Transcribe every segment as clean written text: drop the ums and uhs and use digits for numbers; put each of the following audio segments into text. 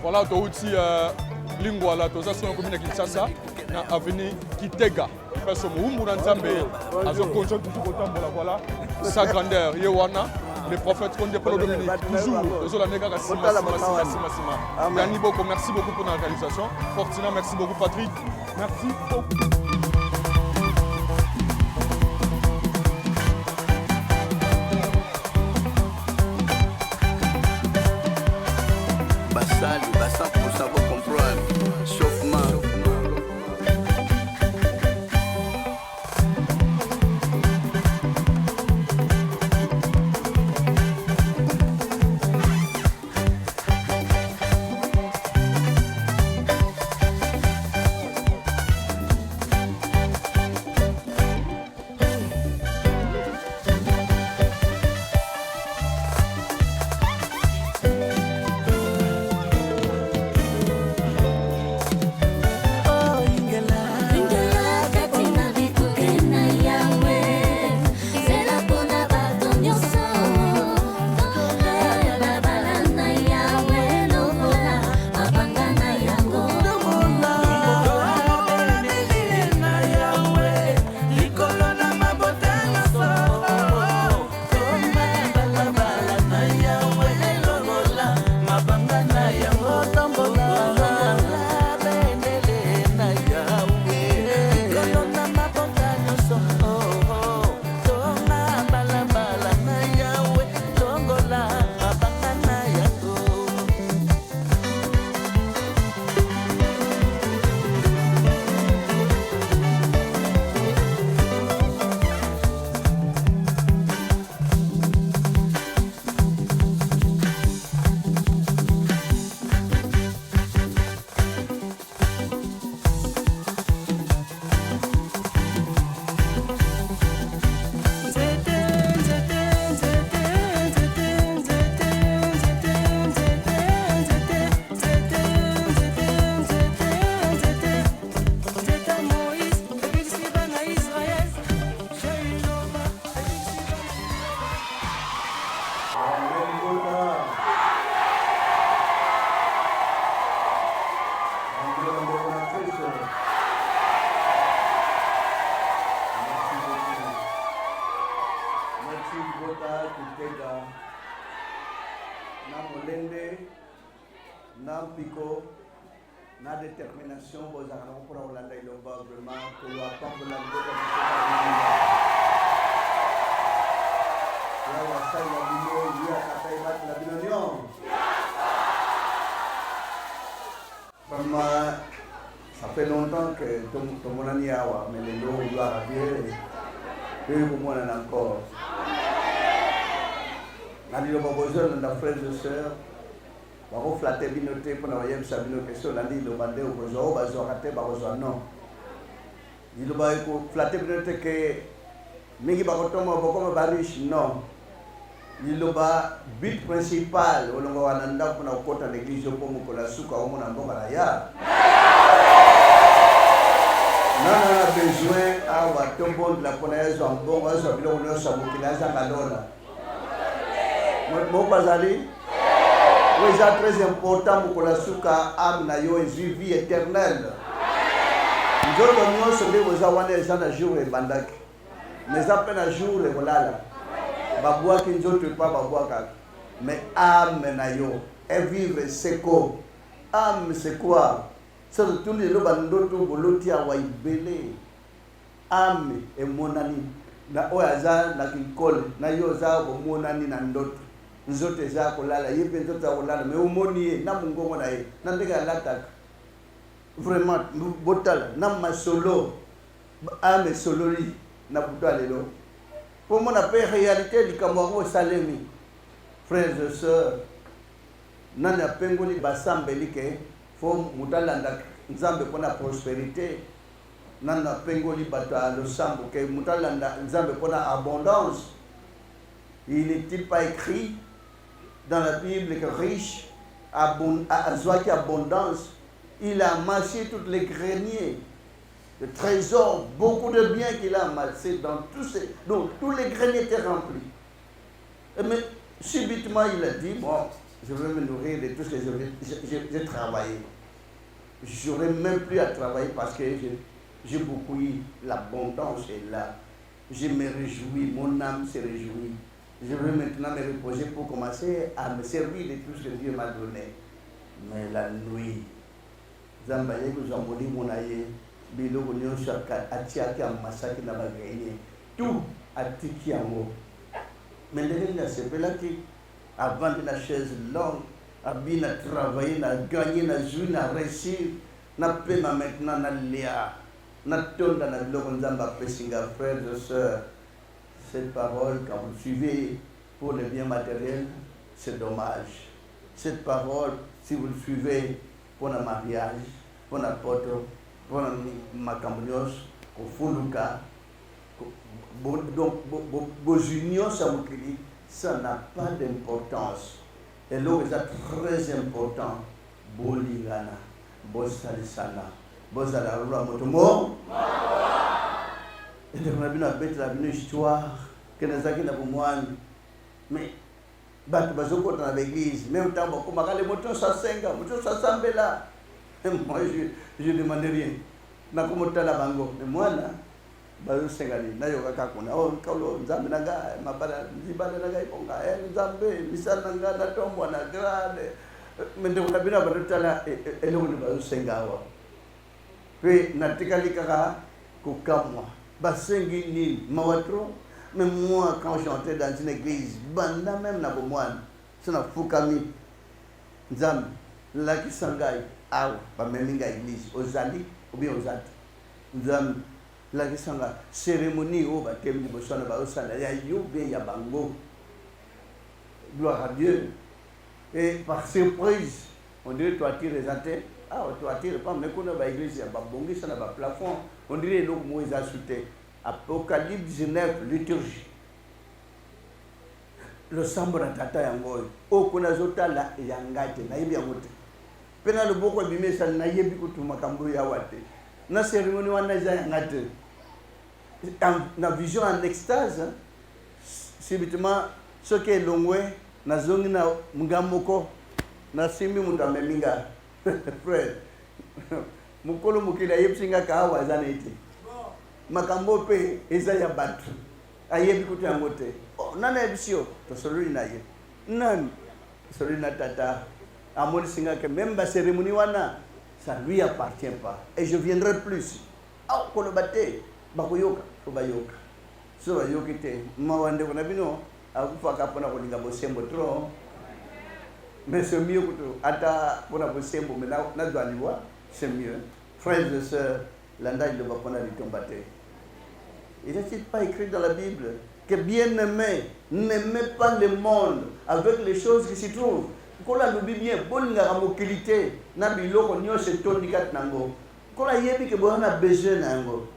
Voilà, tu as aussi Lingwala, tu as sur commune de Kinshasa, na avenue Kitega. Parce que Moumouna Nzambe a son conjoint toujours autant pour la voilà. Sa grandeur, Yewana, les prophètes qu'on déploie Dominique, toujours, toujours la néga Sima. Dani Boko, merci beaucoup pour la réalisation. Fortina, merci beaucoup Patrick. Merci beaucoup. Bassa pour savoir comprendre. Chauffement. Na détermination aux armes pour Hollande et le vraiment que le rapport de la ça fait longtemps que tout le monde a dit mais les lots doivent arriver et pour moi on a encore. On a dit besoin de nos frères et sœurs. On flatter binoté pour avoir une question, on a dit le bandé au besoin, non. Il va flatter binoté que Migi Bakotoma Bokoma Barish, non. Il va but principal, on va ananda pour la côte à l'église au Pomo pour la souka au monde en Bomaraya. Non, on a besoin à tomber de la ponaise en bon, à ce que l'on a sur Bukinaza Galona. Mon Bazali. C'est très important pour la souka âme na yo vie éternelle. Nous avons sur les awane gens à jour et bandak. Mais après un jour et voilà. Babua qui nous autres pas babua mais âme na yo et vivre c'est quoi? Âme c'est quoi? C'est tout le bando tout boloti a waibele. Âme et monani na oyaza na kikol na yo za bo monani na ndoto. Nzote za kolala yepe nzote za kolala mais omoni na mungongo na ye na ndeka l'attaque vraiment botal na masolo ame sololi na buta lelo pour mon appel réalité du Cameroun salemi frères et sœurs nana pengoli basambelike fo mutalanda nzambe pona prospérité nana pengoli bata lo sambo ke mutalanda nzambe pona abondance. Il n'est-il pas écrit dans la Bible que riche, abondance, il a amassé toutes les greniers, le trésor, beaucoup de biens qu'il a amassé dans donc tous les greniers étaient remplis. Mais subitement il a dit, bon, je veux me nourrir de tout ce que j'ai travaillé. Je n'aurai même plus à travailler parce que j'ai beaucoup eu l'abondance est là. Je me réjouis, mon âme se réjouit. Je veux maintenant me reposer pour commencer à me servir de tout ce que Dieu m'a donné. Mais la nuit, Zambaye que Zamboli Monaye, Bilo Nyosaka, Atiaki Masaki Nabagaye, tout à Tikiamo. Mais c'est là qui, avant de la chaise longue, a bien travaillé, a gagné, a joué, a réussi, n'a pas maintenant, n'a léa, n'a tourné dans la Logonzamba Pessinga, frères et sœurs. Cette parole, quand vous suivez pour le bien matériel, c'est dommage. Cette parole, si vous le suivez pour le mariage, pour l'apôtre, pour le macambrios, pour Fuluka, donc vos unions, ça n'a pas d'importance. Et là, c'est très important. Bolingana, Bosalisana, Bosalarula Motomo. Et on a vu une histoire que nous avons mais Bazoko dans l'église, même temps, comme les motos ça s'enga, motos ça s'embelle là. Moi, je ne demande rien. Na comme la bango, mais moi là, Bazo Sengali, na yoga kakuna, oh, Kaulo, Zambe Naga, Mabara, Zibana Naga, Ponga, Zambe, Misal Naga, na Tombo, na Grade, mais de la Bina Barutala et l'eau de Bazo Sengawa. Puis, Natikali Kara, Kukamwa. Basengi ni mawatro, mais moi quand j'entrais dans une église, banda même na bomwan, c'est na fukami, nzam, la qui sangai, aw, ba meminga église, ozali ou bien ozat, nzam, la qui sanga, cérémonie au baptême de Bossona ba osala, ya yo bien ya bango, gloire à Dieu, et par surprise, on dirait toi tu résentais. Ah, toi, tu pas, mais qu'on a une église, il y a un bon ça n'a pas plafond. On dirait que Moïse a sauté. Apocalypse 19, liturgie. Le sambre tata yangoy. O kuna zota la yangate na yebi yangote. Pena le boko bimé ça na yebi kutu makambo ya wate. Na cérémonie wana za yangate. Na vision en extase. Subitement ce qui est longwe na zongi na mungamoko na simbi mutameminga. Frère, mukolo mukila yepsinga kawa zanete. Makambo pe eza ya batu. Ayebi kutu yangote. Oh, nana ebisio to soluri na ye. Nan soluri na tata. Amoni singa que même la cérémonie wana ça lui appartient pas. Et je viendrai plus. Ah, kono bate bakoyoka, ko bayoka. So bayokite. Mawande kona bino akufa kapona kolinga bosembo trop. Mais c'est mieux que tout. Ata pour la bosembo mais na doit c'est mieux. Frères et sœurs, l'anda il va prendre du combattre. Il n'est pas écrit dans la Bible que bien-aimé, n'aimez pas le monde avec les choses qui s'y trouvent. Quand la Bible bien, bonne la mobilité, na biloko nyo se tonikat nango. Quand la yebi que bon a besoin nango.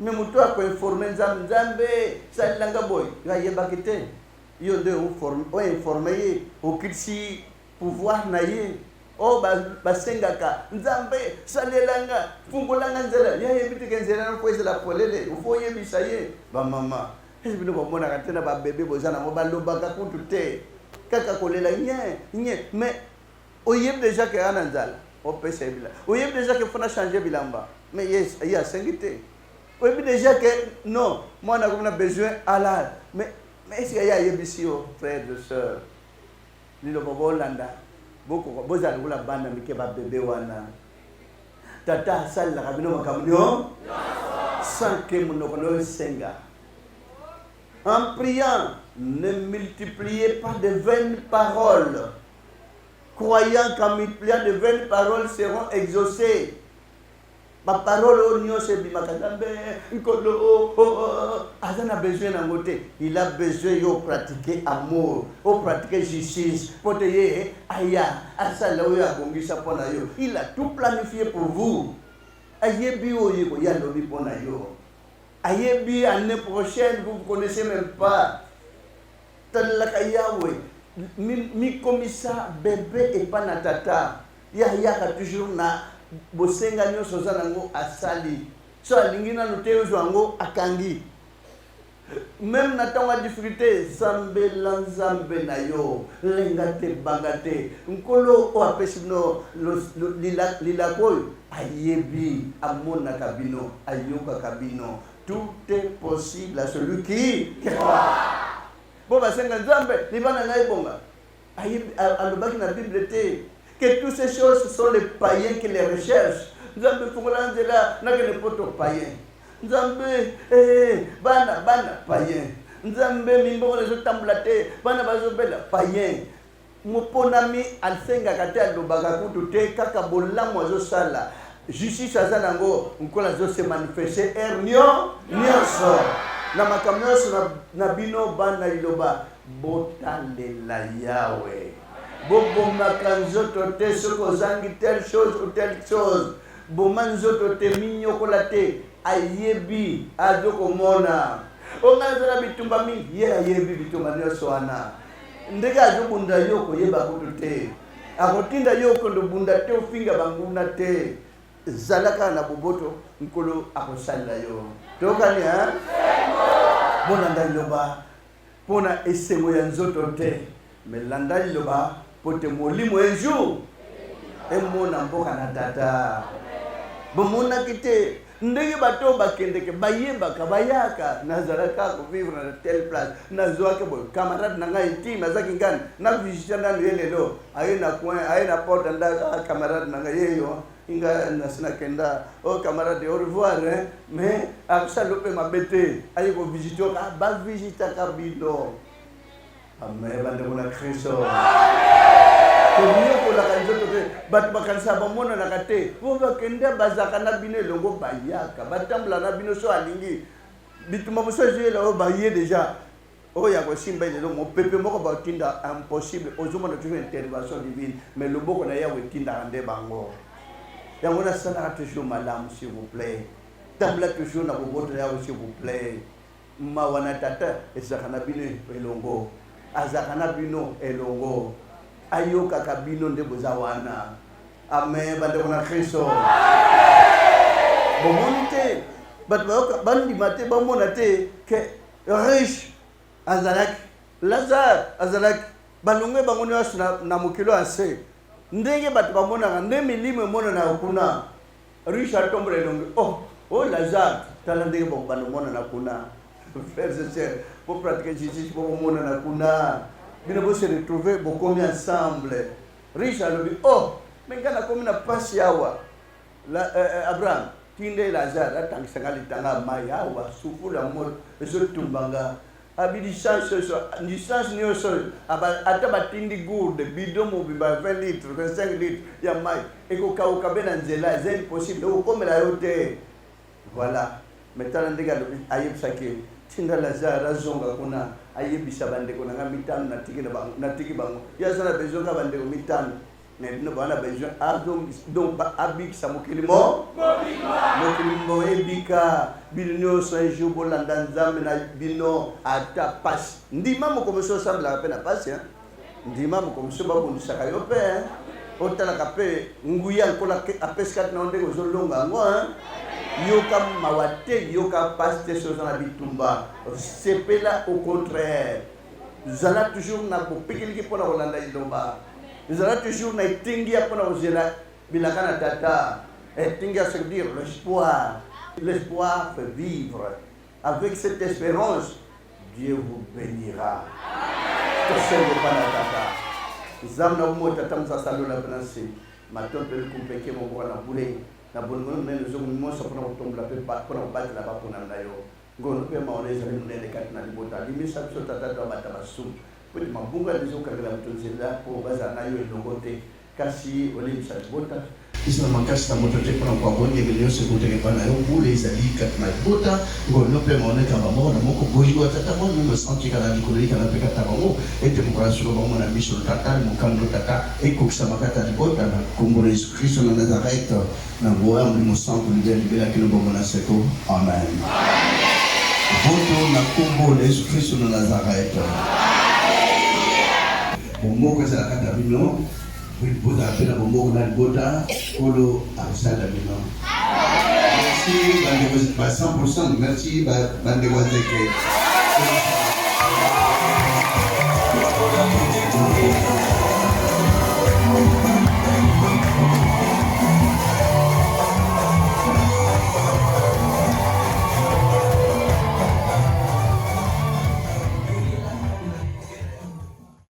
Mais muto a ko informer Nzambe, ça langa boy, ya yebakite. Yo de o informer o kirsi pouvoir na ye. O basengaka Nzambe salelanga fungolanga nzela ya yebiti kenzela ko ezela polele ufo yebisa ye ba mama ezibino ko mona katena ba bébé bozana mo balobaka kuntu te kaka kolela nye mais o yeb déjà que ananzala o pesa bila o yeb déjà que fona changer bilamba mais yes il y a singité o yeb déjà que non moi on a comme besoin ala mais est-ce qu'il y a yebisi o frères et sœurs lilo bobolanda boko bozala kula banda mikeba bébé wana tata sala kabino makamnyo sans que monokono senga en priant ne multipliez pas de vaines paroles croyant qu'en multipliant de vaines paroles seront exaucées. Ma parole au nyo se bimakadambe ikolo azana besoin na ngote il a besoin yo pratiquer amour o pratiquer justice pote ye aya asala yo abongisa pona yo il a tout planifié pour vous ayebi oye ko ya lobi pona yo ayebi année prochaine vous connaissez même pas talaka yawe mi komisa bébé et pas na tata ya ka toujours na bosenga nyo soza nango asali so alingina luteo zwango akangi Même dans la difficulté, Zambé lanzambe na yo, lengate bagate, nkolo o apesino lila koy, ayebi amona kabino, ayoka kabino. Tout est possible à celui qui croit. Bon, bah, c'est un Zambé, il va dans bonga. Alobaki na Bible que toutes ces choses ce sont les païens qui les recherchent. Zambé Fungolangela n'a que les potes païens. Nzambe bana païen. Nzambe mimbo les autres tamblate bana bazobela païen. Moponami alsenga kate alobaka kutute kaka bolamu azosala. Justice azanango nkola zo se manifester nyonso. Na makambo nyonso na bino bana iloba botalela Yahweh. Bobomaka nzoto te soko zangi telle chose ou telle chose. Bomanzoto te minyokola te. Ayebi adoko mona ongaza bitumba mi ye ayebi bitumba nyoso ana ndega ajobunda yoko yeba kutute akotinda yoko ndo bunda te ofinga banguna te zalaka na boboto nkolo akosala yo tokani ha bona ndaloba pona esengo ya nzoto te melanda loba pote molimo enjour emona mboka na tata bomona kite ndenge bato bakendeke bayebaka bayaka nazalaka ko vivre na telle place nazwaka bo camarade na ngai intima zaki ngani na visiter ndani lelo ayena coin ayena porte ndaka camarade na ngai yeyo inga nasina kenda o camarade au revoir mais akisalope mabete ayiko visiter ka ba visiter ka bido amen bande mona Kristo Komiyo kola kanjoto te bat bakansa bamona na kate bo bakende bazaka na bino longo bayaka batambula na bino so alingi bituma boso jela o baye déjà o ya ko simba ile mo pepe moko ba tinda impossible ozoma na toujours intervention divine mais le boko na yawe tinda ande bango yango na sana toujours madame s'il vous plaît tambula toujours na boboto yawe s'il vous plaît mawana tata esakana bino elongo azakana bino elongo ayoka kabino nde bozawana amen bande na Kristo bomonte bat bandi mate bamona te ke riche azalak Lazare azalak balongwe bangoni wasuna na mokilo ase ndenge bat bamona nde milimo mona na kuna riche atombre longue oh Lazare tala ndenge bamona na kuna frères et sœurs pour pratiquer Jésus pour mona na kuna bino bo se retrouver bokomi ensemble riche alobi mais ngana komi na pasi yawa la Abraham tinde Lazare atangisa litanga mai awa sufula mo ezotumbanga abidi chance ni chance ni oso ata batindi gourde bidon mo bimba 20 litres 25 litres ya mai eko kauka bena nzela c'est possible o komela yote voilà maintenant ndega ayebsaki tinda Lazare azonga kuna ayebisa bandeko na mitano na tiki bango yazana besoin ka bandeko mitano mais bino bana besoin donc abikisa mokilimo ebika bino so un jour bolanda nzambe na bino ata pasi ndima mokomeso sambla pe na pasi ndima mokomeso babundisaka yo pe otalaka pe nguya kola apeskat na ndeko zolonga ngo yoka mawate yoka paste sozana bitumba sepela au contraire zala toujours na popikiliki pona kolanda ilomba zala toujours na itingia pona ozela bilakana tata etingia ça veut dire l'espoir fait vivre avec cette espérance Dieu vous bénira tosengo pana tata zamna umota tamsa salola penasi matonto kumpeke mo bwana bule na bongo nene zo mo so pona kutombla pe pona kubati la bapona nayo ngono pe maoneza nene katina libota limisa so tata bata basu kuti mabunga lizo kagala mtonzela po baza nayo elongote kasi olimisa libota isina makasi na moto te pona kwa bonye bilio se kuteke pana yo bule izali katina libota ngono pe maoneka bamona moko boyiwa tata mo me senti kana likoli kana pe kata bamo ete mo kwa suko bamo na miso tata mo kando tata ekokisa makata libota na Kombo Yesu Kristo na Nazareth na ngoa mlimo sangu libela kilo bomo na seko amen voto na Kombo Yesu Kristo na Nazareth bomo za kata bino Buddha pena bomo na libota kolo asala bino merci bande 100% merci bande wazeke Merci.